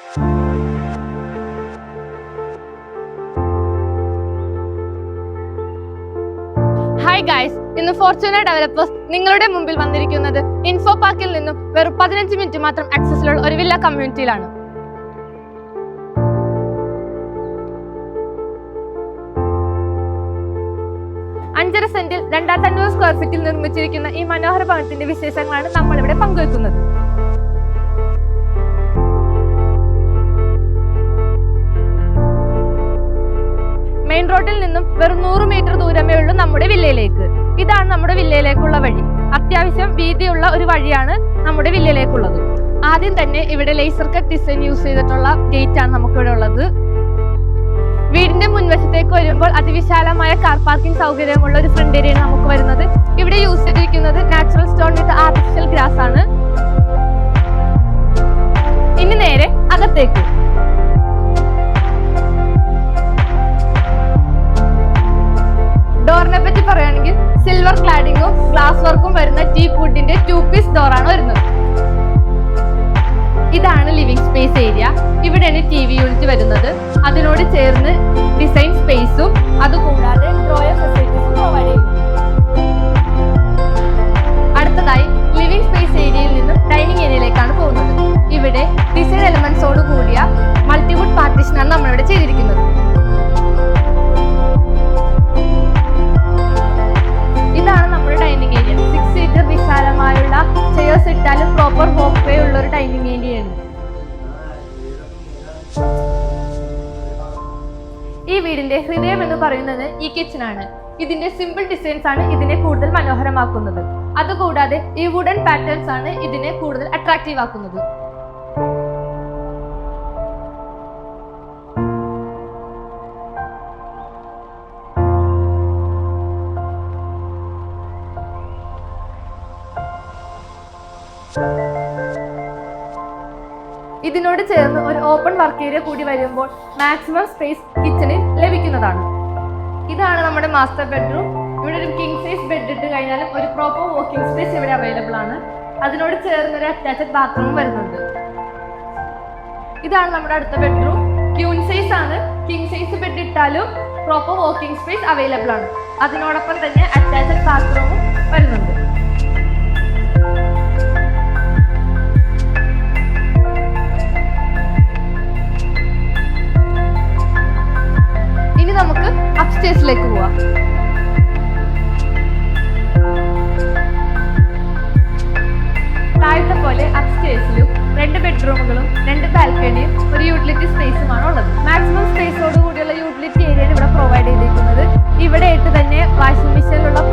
Hi guys, ഇന്ന് Fortuner developers നിങ്ങളുടെ മുമ്പിൽ വന്നിരിക്കുന്നത് ഇൻഫോ പാർക്കിൽ നിന്നും വെറും 15 മിനിറ്റ് മാത്രം ആക്സസിലുള്ള ഒരു വില്ല കമ്മ്യൂണിറ്റിയിലാണ്. അഞ്ചര സെന്റിൽ 2500 സ്ക്വയർ ഫീറ്റിൽ നിർമ്മിച്ചിരിക്കുന്ന ഈ മനോഹര ഭവനത്തിന്റെ വിശേഷങ്ങളാണ് നമ്മൾ ഇവിടെ പങ്കുവെക്കുന്നത്. മെയിൻ റോഡിൽ നിന്നും വെറും 100 മീറ്റർ ദൂരമേ ഉള്ളൂ നമ്മുടെ വില്ലയിലേക്ക്. ഇതാണ് നമ്മുടെ വില്ലയിലേക്കുള്ള വഴി. അത്യാവശ്യം വീതിയുള്ള ഒരു വഴിയാണ് നമ്മുടെ വില്ലയിലേക്കുള്ളത്. ആദ്യം തന്നെ ഇവിടെ ലേസർ കട്ട് ഡിസൈൻ യൂസ് ചെയ്തിട്ടുള്ള ഗേറ്റ് ആണ് നമുക്കിവിടെ ഉള്ളത്. വീടിന്റെ മുൻവശത്തേക്ക് വരുമ്പോൾ അതിവിശാലമായ കാർ പാർക്കിംഗ് സൗകര്യമുള്ള ഒരു ഫ്രണ്ട് ഏരിയയാണ് നമുക്ക് വരുന്നത്. ഇവിടെ യൂസ് ചെയ്തിരിക്കുന്നത് നാച്ചുറൽ സ്റ്റോൺ വിത്ത് ആർട്ടിഫിഷ്യൽ ഗ്രാസ് ആണ്. ഇനി നേരെ അകത്തേക്ക്. ഡോറിനെ പറ്റി പറയുകയാണെങ്കിൽ സിൽവർ ക്ലാഡിങ്ങും ഗ്ലാസ് വർക്കും വരുന്ന ടീക്ക് വുഡിന്റെ 2 പീസ് ഡോറാണ് വരുന്നത്. ഇതാണ് ലിവിംഗ് സ്പേസ് ഏരിയ. ഇവിടെയാണ് TV യൂണിറ്റ് വരുന്നത്. അതിനോട് ചേർന്ന് ഡിസൈൻ സ്പേസും അതുകൂടാതെ ഡ്രോയർ ഫെസിലിറ്റീസും പ്രൊവൈഡ് ചെയ്യുന്നു. അടുത്തതായി ലിവിംഗ് സ്പേസ് ഏരിയയിൽ നിന്നും ഡൈനിങ് ഏരിയയിലേക്കാണ് പോകുന്നത്. ഇവിടെ ഡിസൈൻ എലമെന്റ്സോട് കൂടിയ മൾട്ടിവുഡ് പാർട്ടീഷനാണ് നമ്മളിവിടെ ചെയ്തിരിക്കുന്നത്. ഇതാണ് നമ്മുടെ ഡൈനിങ് ഏരിയ. 6 സീറ്റർ വിശാലമായുള്ള ചെയർസ് ഇട്ടാലും പ്രോപ്പർ വോക്ക് വേ ഉള്ള ഒരു ഡൈനിങ് ഏരിയയാണ്. ഈ വീടിന്റെ ഹൃദയം എന്ന് പറയുന്നത് ഈ കിച്ചൺ ആണ്. ഇതിന്റെ സിമ്പിൾ ഡിസൈൻസ് ആണ് ഇതിനെ കൂടുതൽ മനോഹരമാക്കുന്നത്. അതുകൂടാതെ ഈ വുഡൻ പാറ്റേൺസ് ആണ് ഇതിനെ കൂടുതൽ അട്രാക്റ്റീവ് ആക്കുന്നത്. ഇതിനോട് ചേർന്ന് ഒരു ഓപ്പൺ വർക്ക് ഏരിയ കൂടി വരുമ്പോൾ മാക്സിമം സ്പേസ് കിച്ചണിൽ ലഭിക്കുന്നതാണ്. ഇതാണ് നമ്മുടെ മാസ്റ്റർ ബെഡ്റൂം. ഇവിടെ ഒരു കിങ് സൈസ് ബെഡ് ഇട്ട് കഴിഞ്ഞാലും ഒരു പ്രോപ്പർ വാക്കിംഗ് സ്പേസ് ഇവിടെ അവൈലബിൾ ആണ്. അതിനോട് ചേർന്ന് ഒരു അറ്റാച്ച്ഡ് ബാത്റൂം വരുന്നുണ്ട്. ഇതാണ് നമ്മുടെ അടുത്ത ബെഡ്റൂം. ക്യൂൻ സൈസ് ആണ്. കിങ് സൈസ് ബെഡ് ഇട്ടാലും പ്രോപ്പർ വാക്കിംഗ് സ്പേസ് അവൈലബിൾ ആണ്. അതിനോടൊപ്പം തന്നെ അറ്റാച്ച്ഡ് ബാത്റൂമും വരുന്നുണ്ട്. നമുക്ക് അപ്സ്റ്റേഴ്സിലേക്ക് പോവാം. താഴത്തെ പോലെ അപ്സ്റ്റേഴ്സിലും 2 ബെഡ്റൂമുകളും 2 ബാൽക്കണിയും ഒരു യൂട്ടിലിറ്റി സ്പേസുമാണ് ഉള്ളത്. മാക്സിമം സ്പേസോട് കൂടിയുള്ള യൂട്ടിലിറ്റി ഏരിയയാണ് ഇവിടെ പ്രൊവൈഡ് ചെയ്തിരിക്കുന്നത്. ഇവിടെ ആയിട്ട് തന്നെ വാഷിംഗ് മെഷീനിലുള്ള